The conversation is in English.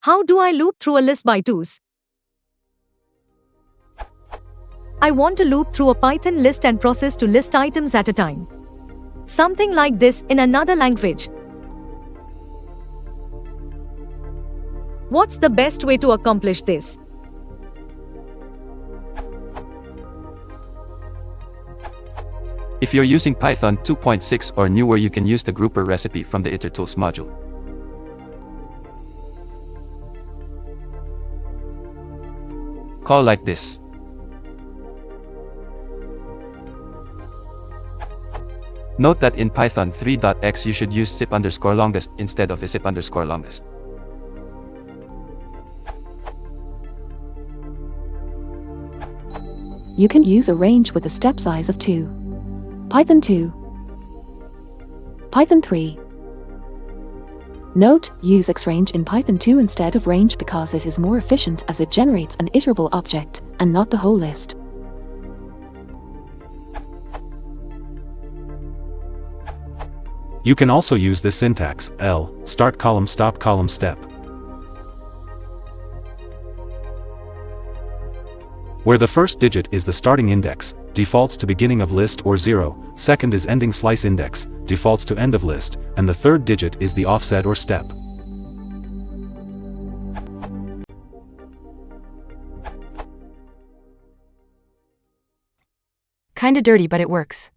How do I loop through a list by twos? I want to loop through a Python list and process to list items at a time. Something like this in another language. What's the best way to accomplish this? If you're using Python 2.6 or newer, you can use the grouper recipe from the itertools module. Call like this. Note that in Python 3.x you should use zip_longest instead of zip_longest. You can use a range with a step size of 2. Python 2. Python 3. Note, use xrange in Python 2 instead of range because it is more efficient as it generates an iterable object, and not the whole list. You can also use this syntax, L, start column stop column step. Where the first digit is the starting index, defaults to beginning of list or 0, second is ending slice index, defaults to end of list, and the third digit is the offset or step. Kinda dirty, but it works.